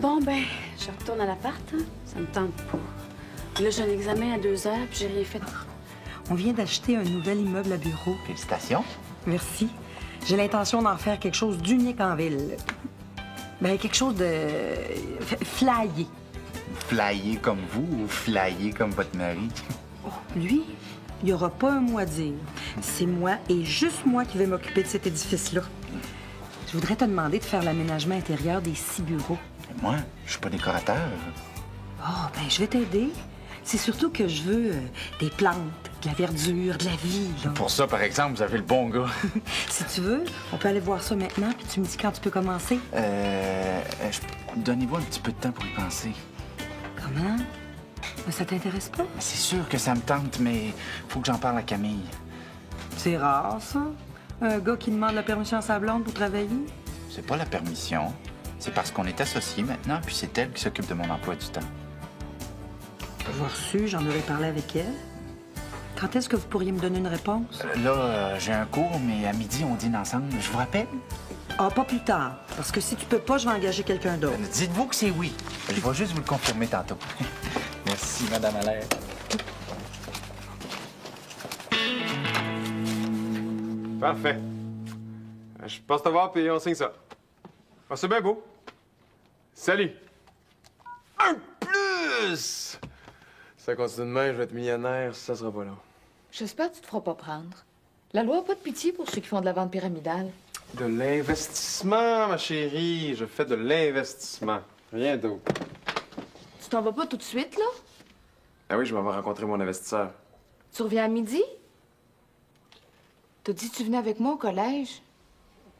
Bon, ben, je retourne à l'appart. Hein. Ça me tente pas. Là, j'ai un examen à 2 heures, puis j'ai rien fait. On vient d'acheter un nouvel immeuble à bureau. Félicitations. Merci. J'ai l'intention d'en faire quelque chose d'unique en ville. Ben, quelque chose de flyé. Flyer comme vous ou flyer comme votre mari? Lui, il n'y aura pas un mot à dire. C'est moi et juste moi qui vais m'occuper de cet édifice-là. Je voudrais te demander de faire l'aménagement intérieur des 6 bureaux. Et moi, je suis pas décorateur. Oh, ben, je vais t'aider. C'est surtout que je veux des plantes, de la verdure, de la vie, là. Pour ça, par exemple, vous avez le bon gars. Si tu veux, on peut aller voir ça maintenant, puis tu me dis quand tu peux commencer. Donnez-vous un petit peu de temps pour y penser. Comment? Mais ça t'intéresse pas? C'est sûr que ça me tente, mais faut que j'en parle à Camille. C'est rare, ça. Un gars qui demande la permission à sa blonde pour travailler. C'est pas la permission. C'est parce qu'on est associés maintenant, puis c'est elle qui s'occupe de mon emploi du temps. Avoir su, j'en aurais parlé avec elle. Quand est-ce que vous pourriez me donner une réponse? Là, j'ai un cours, mais à midi, on dîne ensemble. Je vous rappelle? Ah, pas plus tard. Parce que si tu peux pas, je vais engager quelqu'un d'autre. Dites-vous que c'est oui. Je vais juste vous le confirmer tantôt. Merci, Madame Allaire. Parfait. Je passe te voir, puis on signe ça. Ah, c'est bien beau. Salut. Un plus! Si ça continue demain, je vais être millionnaire, ça sera pas long. J'espère que tu te feras pas prendre. La loi n'a pas de pitié pour ceux qui font de la vente pyramidale. De l'investissement, ma chérie. Je fais de l'investissement. Rien d'autre. Tu t'en vas pas tout de suite, là? Ah oui, je m'en vais rencontrer mon investisseur. Tu reviens à midi? T'as dit que tu venais avec moi au collège?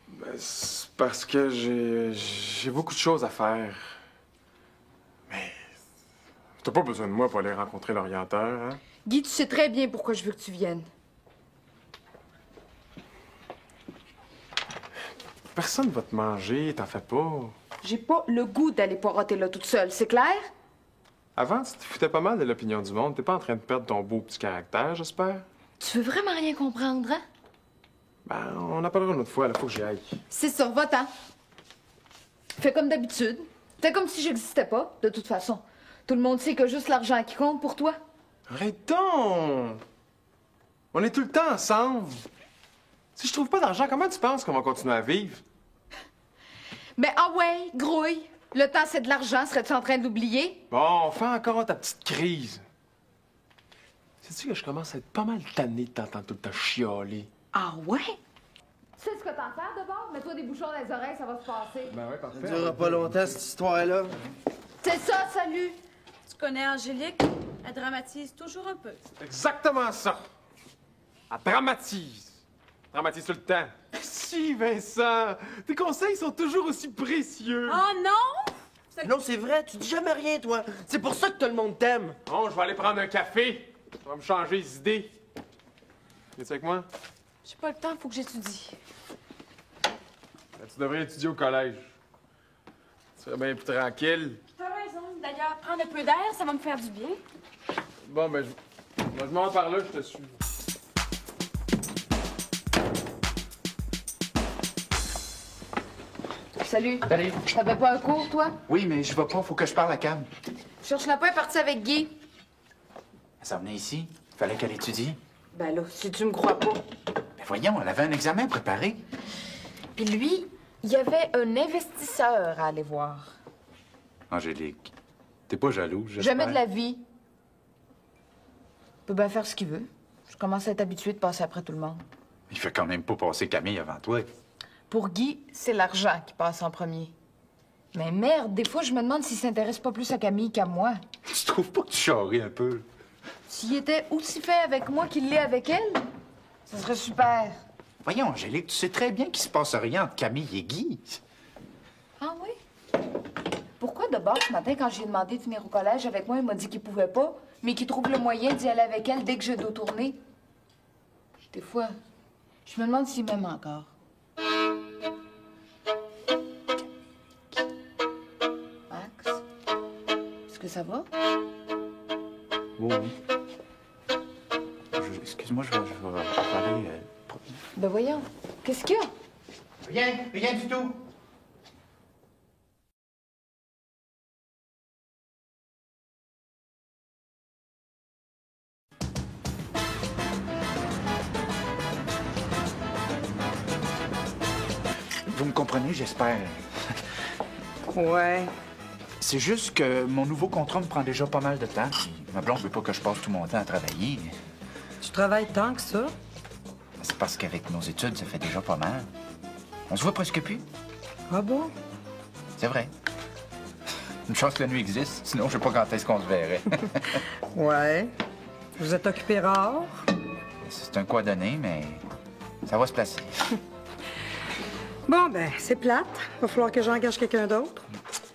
Ben, c'est parce que j'ai beaucoup de choses à faire. Mais t'as pas besoin de moi pour aller rencontrer l'orienteur, hein? Guy, tu sais très bien pourquoi je veux que tu viennes. Personne va te manger, t'en fais pas. J'ai pas le goût d'aller poireauter là toute seule, c'est clair? Avant, tu te foutais pas mal de l'opinion du monde. T'es pas en train de perdre ton beau petit caractère, j'espère? Tu veux vraiment rien comprendre, hein? Ben, on en parlera une autre fois, là, faut que j'y aille. C'est ça, va-t'en. Fais comme d'habitude. Fais comme si j'existais pas, de toute façon. Tout le monde sait que juste l'argent qui compte pour toi. Arrête donc! On est tout le temps ensemble. Si je trouve pas d'argent, comment tu penses qu'on va continuer à vivre? Mais ah ouais, grouille. Le temps, c'est de l'argent. Serais-tu en train de l'oublier? Bon, fais encore ta petite crise. Sais-tu que je commence à être pas mal tanné de t'entendre tout le temps chialer? Ah ouais? Tu sais ce que t'en fais d'abord? Mets-toi des bouchons dans les oreilles, ça va se passer. Ben ouais, parfait. Ça durera pas longtemps, cette histoire-là. C'est ça, salut! Tu connais Angélique? Elle dramatise toujours un peu. Exactement ça! Elle dramatise. Dramatise tout le temps. Si, Vincent! Tes conseils sont toujours aussi précieux. Oh non! Non, c'est vrai, tu dis jamais rien, toi. C'est pour ça que tout le monde t'aime. Bon, je vais aller prendre un café. Ça va me changer les idées. Viens-tu avec moi? J'ai pas le temps, faut que j'étudie. Ben, tu devrais étudier au collège. Tu serais bien plus tranquille. T'as raison. D'ailleurs, prendre un peu d'air, ça va me faire du bien. Bon, ben, je m'en vais par là, je te suis. Salut. Salut. T'avais pas un cours, toi? Oui, mais je vais pas, faut que je parle à Cam. Cherche la pas est partie avec Guy. Elle s'en venait ici. Fallait qu'elle étudie. Ben là, si tu me crois pas. Mais voyons, elle avait un examen préparé. Puis lui, il y avait un investisseur à aller voir. Angélique, t'es pas jalouse, j'espère? Jamais de la vie. Il peut bien faire ce qu'il veut. Je commence à être habituée de passer après tout le monde. Il fait quand même pas passer Camille avant toi. Pour Guy, c'est l'argent qui passe en premier. Mais merde, des fois, je me demande s'il s'intéresse pas plus à Camille qu'à moi. Tu trouves pas que tu charries un peu? S'il était aussi fait avec moi qu'il l'est avec elle, ça serait super. Voyons, Angélique, tu sais très bien qu'il se passe rien entre Camille et Guy. Ah oui? Pourquoi de bord, ce matin, quand j'ai demandé de venir au collège avec moi, il m'a dit qu'il pouvait pas, mais qu'il trouve le moyen d'y aller avec elle dès que j'ai dos tourné? Des fois, je me demande s'il m'aime encore. Max? Est-ce que ça va? Oui, oui. Excuse-moi, je vais aller... Ben voyons, qu'est-ce qu'il y a? Rien du tout. comprenez, j'espère. Ouais. C'est juste que mon nouveau contrat me prend déjà pas mal de temps. Puis ma blonde veut pas que je passe tout mon temps à travailler. Tu travailles tant que ça? C'est parce qu'avec nos études, ça fait déjà pas mal. On se voit presque plus. Ah bon? C'est vrai. Une chance que la nuit existe, sinon je sais pas quand est-ce qu'on se verrait. Ouais. Vous êtes occupé rare? C'est un quoi donné, mais ça va se placer. Bon, ben, c'est plate. Va falloir que j'engage quelqu'un d'autre.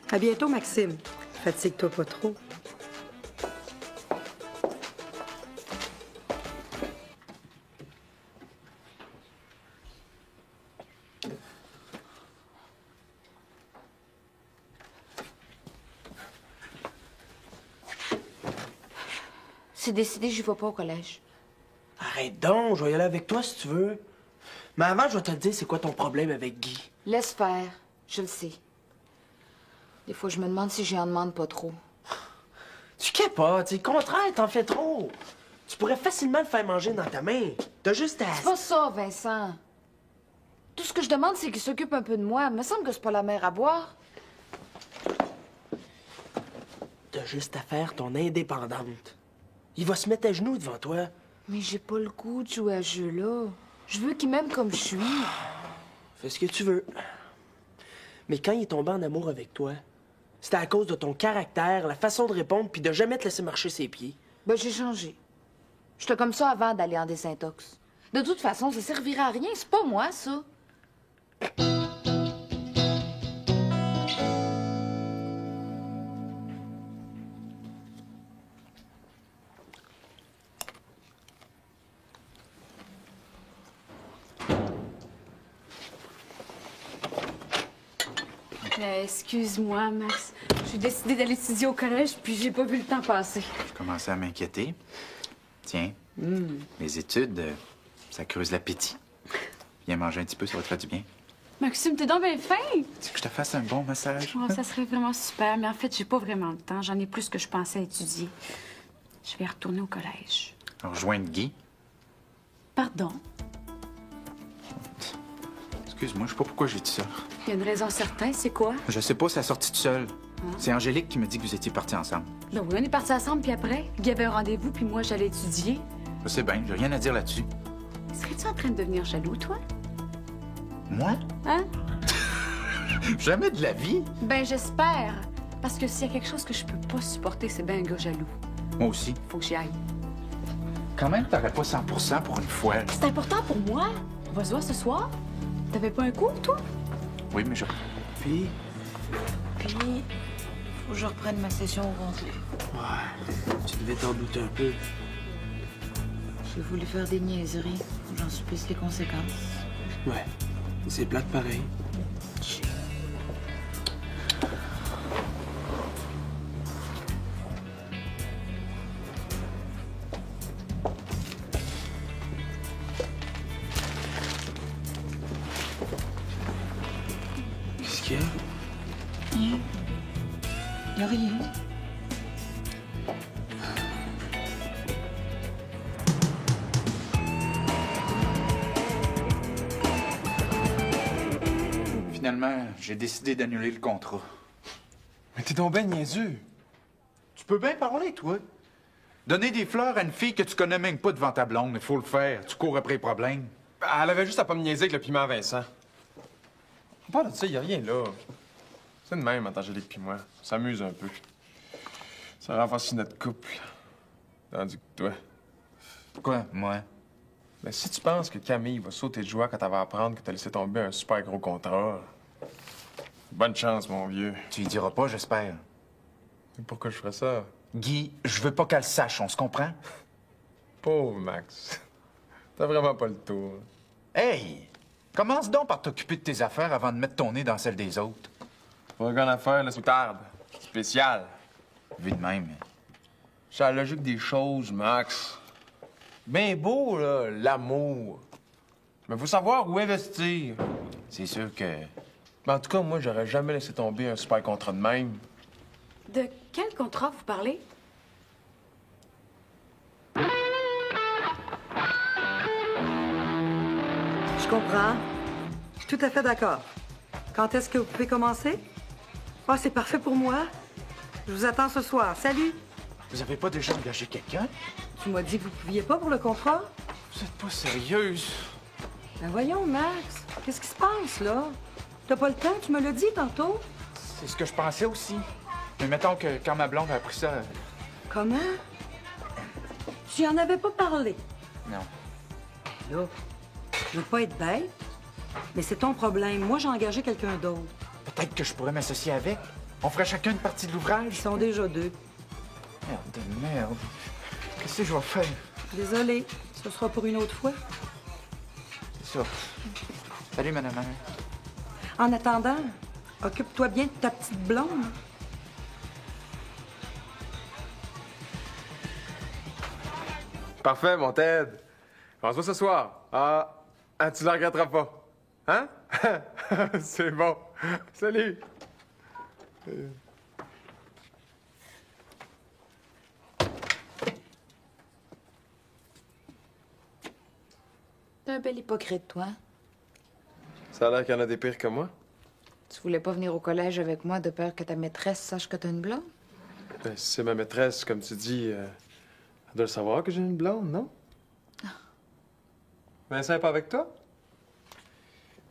À bientôt, Maxime. Fatigue-toi pas trop. C'est décidé, j'y vais pas au collège. Arrête donc, je vais y aller avec toi si tu veux. Mais avant, je vais te le dire, c'est quoi ton problème avec Guy? Laisse faire, je le sais. Des fois, je me demande si j'y en demande pas trop. Tu capotes, c'est le contraire, t'en fais trop. Tu pourrais facilement le faire manger dans ta main. T'as juste à... C'est pas ça, Vincent. Tout ce que je demande, c'est qu'il s'occupe un peu de moi. Il me semble que c'est pas la mer à boire. T'as juste à faire ton indépendante. Il va se mettre à genoux devant toi. Mais j'ai pas le goût de jouer à ce jeu-là. Je veux qu'il m'aime comme je suis. Fais ce que tu veux. Mais quand il est tombé en amour avec toi, c'était à cause de ton caractère, la façon de répondre, puis de jamais te laisser marcher ses pieds. Ben, j'ai changé. J'étais comme ça avant d'aller en désintox. De toute façon, ça servira à rien. C'est pas moi, ça. Excuse-moi, Max. J'ai décidé d'aller étudier au collège, puis j'ai pas vu le temps passer. Je commençais à m'inquiéter. Tiens, les études, ça creuse l'appétit. Viens manger un petit peu, ça va te faire du bien. Maxime, t'es donc bien fin! Tu veux que je te fasse un bon massage? Oh, ça serait vraiment super, mais en fait, j'ai pas vraiment le temps. J'en ai plus que je pensais à étudier. Je vais retourner au collège. Rejoindre Guy? Pardon? Excuse-moi, je sais pas pourquoi j'ai dit ça. Il y a une raison certaine, c'est quoi? Je sais pas, ça a sorti tout seul. C'est Angélique qui me dit que vous étiez partis ensemble. Ben oui, on est partis ensemble, puis après, il y avait un rendez-vous, puis moi, j'allais étudier. Je sais bien, j'ai rien à dire là-dessus. Serais-tu en train de devenir jaloux, toi? Moi? Hein? Jamais de la vie. Ben, j'espère. Parce que s'il y a quelque chose que je peux pas supporter, c'est bien un gars jaloux. Moi aussi. Faut que j'y aille. Quand même, t'aurais pas 100 pour une fois. C'est important pour moi. On va se voir ce soir. T'avais pas un cours, toi? Oui, mais je... Puis, Faut que je reprenne ma session au complet. tu devais t'en douter un peu. J'ai voulu faire des niaiseries. J'en subisse les conséquences. Ouais, c'est plate pareil. Qu'est-ce qu'il y a? Y a rien. Finalement, j'ai décidé d'annuler le contrat. Mais t'es donc ben niaiseux. Tu peux bien parler, toi. Donner des fleurs à une fille que tu connais même pas devant ta blonde, il faut le faire. Tu cours après les problèmes. Elle avait juste à pas me niaiser avec le piment Vincent. On parle de ça, y a rien là. C'est de même, Angélique puis moi. On s'amuse un peu. Ça renforce notre couple. Tandis que toi... Quoi, moi? Ben, si tu penses que Camille va sauter de joie quand elle va apprendre que t'as laissé tomber un super gros contrat... Bonne chance, mon vieux. Tu y diras pas, j'espère. Et pourquoi je ferais ça? Guy, je veux pas qu'elle sache, on se comprend? Pauvre Max. T'as vraiment pas le tour. Hey! Commence donc par t'occuper de tes affaires avant de mettre ton nez dans celle des autres. Pour une grande affaire, la moutarde. Spécial. Vu de même. C'est la logique des choses, Max. Ben beau, là, l'amour. Mais faut savoir où investir. C'est sûr que... Mais en tout cas, moi, j'aurais jamais laissé tomber un super contrat de même. De quel contrat vous parlez? Je comprends. Je suis tout à fait d'accord. Quand est-ce que vous pouvez commencer? Ah, c'est parfait pour moi. Je vous attends ce soir. Salut! Vous avez pas déjà engagé quelqu'un? Tu m'as dit que vous pouviez pas pour le contrat? Vous êtes pas sérieuse? Ben voyons, Max. Qu'est-ce qui se passe, là? T'as pas le temps? Tu me l'as dit tantôt. C'est ce que je pensais aussi. Mais mettons que quand ma blonde a appris ça... Comment? Tu en avais pas parlé. Non. Là, je veux pas être bête, mais c'est ton problème. Moi, j'ai engagé quelqu'un d'autre. Peut-être que je pourrais m'associer avec. On ferait chacun une partie de Ils l'ouvrage. sont déjà deux. Merde de merde. Qu'est-ce que je vais faire? Désolée, ce sera pour une autre fois. C'est ça. Salut, madame. En attendant, occupe-toi bien de ta petite blonde. Parfait, mon Ted. On se voit ce soir. Tu la regretteras pas. Hein? C'est bon. Salut. T'es un bel hypocrite, toi. Ça a l'air qu'il y en a des pires que moi. Tu voulais pas venir au collège avec moi de peur que ta maîtresse sache que t'as une blonde? Ben, si c'est ma maîtresse, comme tu dis, elle doit le savoir que j'ai une blonde, non? Vincent est pas avec toi?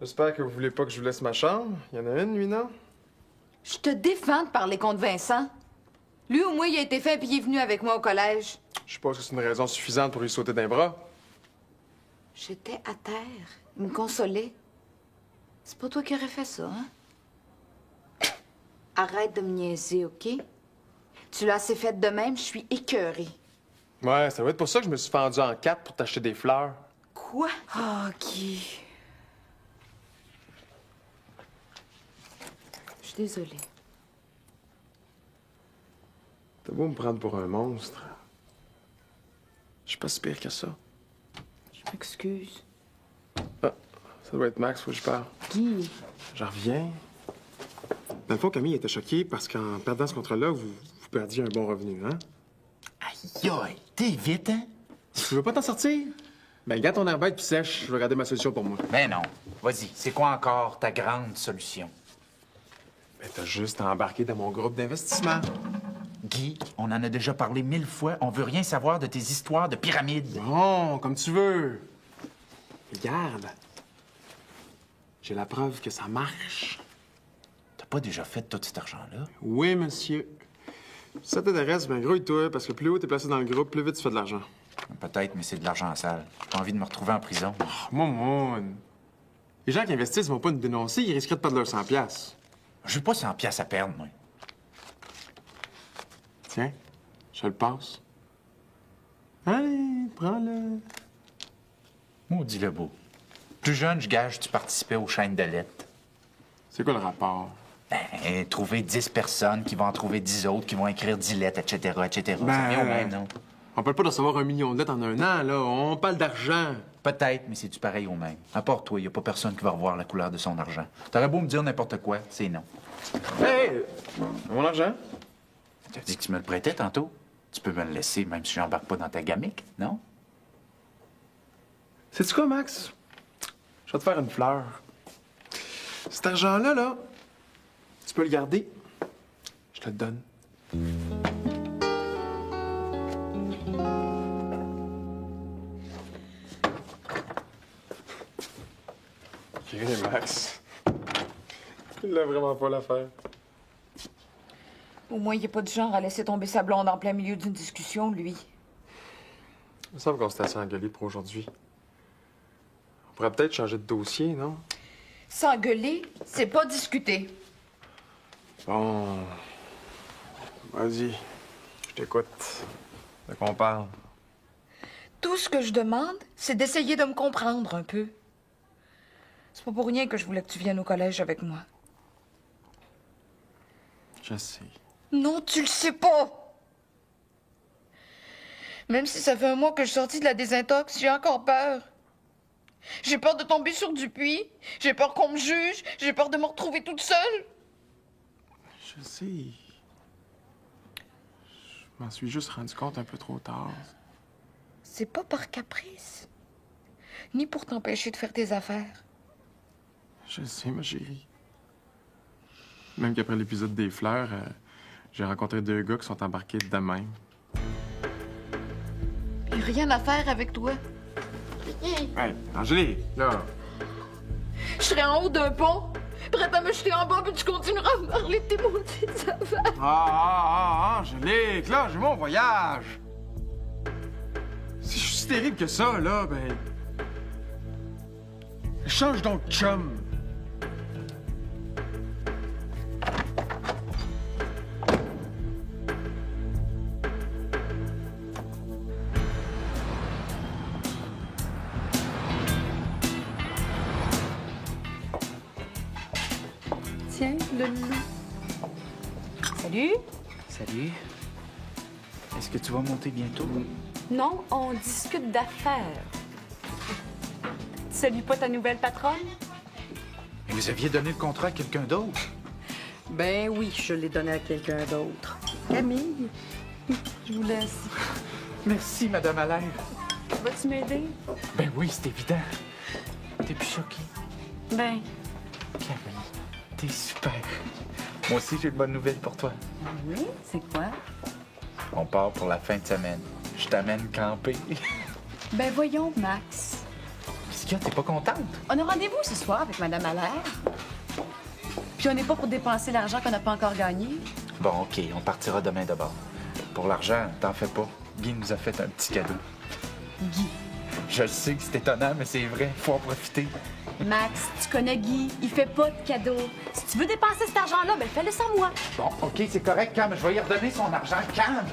J'espère que vous voulez pas que je vous laisse ma chambre. Il y en a une, lui, non? Je te défends de parler contre Vincent. Lui, au moins, il a été fait puis il est venu avec moi au collège. Je suppose que c'est une raison suffisante pour lui sauter d'un bras. J'étais à terre. Il me consolait. C'est pas toi qui aurais fait ça, hein? Arrête de me niaiser, OK? Tu l'as assez fait de même, je suis écœurée. Ouais, ça va être pour ça que je me suis fendu en quatre pour t'acheter des fleurs. Quoi? Ah, Guy. Je suis désolée. T'as beau me prendre pour un monstre. Je suis pas si pire que ça. Je m'excuse. Ah, ça doit être Max, faut que je parle. Guy. J'en reviens. Dans le fond, Camille était choquée parce qu'en perdant ce contrat-là, vous perdiez un bon revenu, hein? Aïe, aïe, t'es vite, hein? Tu veux pas t'en sortir? Ben, garde ton air bête puis sèche. Je vais garder ma solution pour moi. Ben non. Vas-y, c'est quoi encore ta grande solution? Ben, t'as juste à embarquer dans mon groupe d'investissement. Guy, on en a déjà parlé 1000 fois. On veut rien savoir de tes histoires de pyramides. Bon, comme tu veux. Regarde. J'ai la preuve que ça marche. T'as pas déjà fait tout cet argent-là? Oui, monsieur. Si ça t'intéresse, ben grouille-toi, parce que plus haut t'es placé dans le groupe, plus vite tu fais de l'argent. Peut-être, mais c'est de l'argent sale. J'ai pas envie de me retrouver en prison. Oh, mon. Les gens qui investissent vont pas nous dénoncer, ils risqueraient de perdre leurs 100 $. J'ai pas 100 piastres à perdre, moi. Tiens, je le passe. Allez, prends-le. Maudit le beau. Plus jeune, je gage, tu participais aux chaînes de lettres. C'est quoi le rapport? Ben, trouver 10 personnes qui vont en trouver 10 autres, qui vont écrire 10 lettres, etc., etc. C'est bien au même, non? On parle pas de recevoir 1 million de lettres en un an, là. On parle d'argent. Peut-être, mais c'est-tu pareil au même? À part toi, y a pas personne qui va revoir la couleur de son argent. T'aurais beau me dire n'importe quoi, c'est non. Hey! Mon argent? T'as dit que tu me le prêtais tantôt? Tu peux me le laisser, même si j'embarque pas dans ta gamique, non? Sais-tu quoi, Max? Je vais te faire une fleur. Cet argent-là, là, tu peux le garder. Je te le donne. OK, Max. Il l'a vraiment pas l'affaire. Au moins, il est pas du genre à laisser tomber sa blonde en plein milieu d'une discussion, lui. Il me semble qu'on s'est assez engueulé pour aujourd'hui. On pourrait peut-être changer de dossier, non? S'engueuler, c'est pas discuter. Bon. Vas-y. Je t'écoute. De quoi on parle? Tout ce que je demande, c'est d'essayer de me comprendre un peu. C'est pas pour rien que je voulais que tu viennes au collège avec moi. Je sais. Non, tu le sais pas! Même si ça fait un mois que je suis sortie de la désintox, j'ai encore peur. J'ai peur de tomber sur du puits. J'ai peur qu'on me juge. J'ai peur de me retrouver toute seule. Je sais. Je m'en suis juste rendu compte un peu trop tard. C'est pas par caprice. Ni pour t'empêcher de faire tes affaires. Je sais, ma chérie. Même qu'après l'épisode des fleurs, j'ai rencontré 2 gars qui sont embarqués de même. J'ai rien à faire avec toi. Hey, Angélique, là. Je serais en haut d'un pont, prête à me jeter en bas, puis tu continueras à me parler de tes maudites affaires. Angélique, là, j'ai mon voyage. Si je suis si terrible que ça, là, ben. Change donc de chum. Tiens, le loup. Salut. Salut. Est-ce que tu vas monter bientôt? Non, on discute d'affaires. Tu salues pas ta nouvelle patronne? Mais vous aviez donné le contrat à quelqu'un d'autre. Ben oui, je l'ai donné à quelqu'un d'autre. Camille, je vous laisse. Merci, Madame Allaire. Vas-tu m'aider? Ben oui, c'est évident. T'es plus choquée. Ben, Camille, t'es super. Moi aussi, j'ai de bonnes nouvelles pour toi. oui, c'est quoi? On part pour la fin de semaine. Je t'amène camper. Ben voyons, Max. Qu'est-ce qu'il y a? T'es pas contente? On a rendez-vous ce soir avec Madame Allaire. Puis on n'est pas pour dépenser l'argent qu'on n'a pas encore gagné. Bon, OK, on partira demain d'abord. Pour l'argent, t'en fais pas. Guy nous a fait un petit cadeau. Guy. Je le sais que c'est étonnant, mais c'est vrai. Faut en profiter. Max, tu connais Guy, il fait pas de cadeaux. Si tu veux dépenser cet argent-là, ben fais-le sans moi. Bon, OK, c'est correct, Cam. Je vais y redonner son argent. Cam!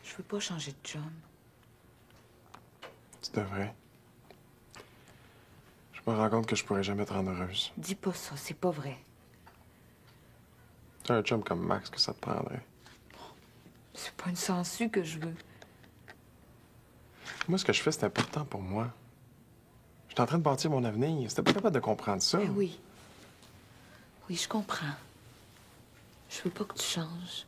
Je veux pas changer de chum. Tu devrais. Je me rends compte que je pourrais jamais te rendre heureuse. Dis pas ça, c'est pas vrai. T'as un chum comme Max que ça te prendrait. C'est pas une sangsue que je veux. Moi, ce que je fais, c'est important pour moi. J'étais en train de bâtir mon avenir. C'était pas capable de comprendre ça. Eh oui. Oui, je comprends. Je veux pas que tu changes.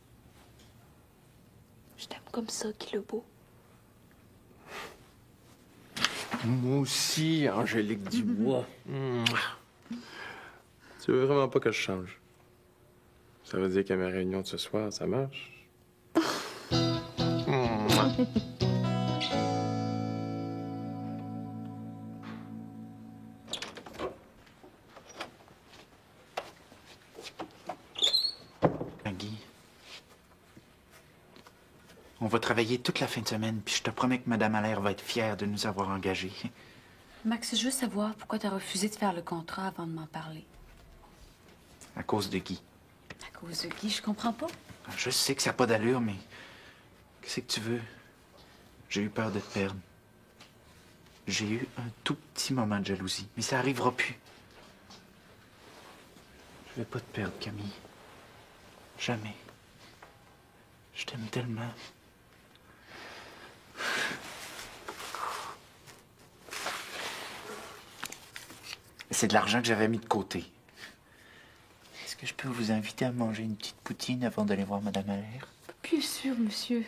Je t'aime comme ça, Guy Lebeau. Moi aussi, Angélique Dubois. Tu veux vraiment pas que je change? Ça veut dire qu'à ma réunion de ce soir, ça marche? Guy, on va travailler toute la fin de semaine, puis je te promets que Madame Allaire va être fière de nous avoir engagés. Max, je veux savoir pourquoi tu as refusé de faire le contrat avant de m'en parler. À cause de Guy. À cause de Guy, je comprends pas. Je sais que ça n'a pas d'allure, mais qu'est-ce que tu veux? J'ai eu peur de te perdre. J'ai eu un tout petit moment de jalousie, mais ça arrivera plus. Je vais pas te perdre, Camille. Jamais. Je t'aime tellement. C'est de l'argent que j'avais mis de côté. Est-ce que je peux vous inviter à manger une petite poutine avant d'aller voir Madame Allaire? Bien sûr, monsieur.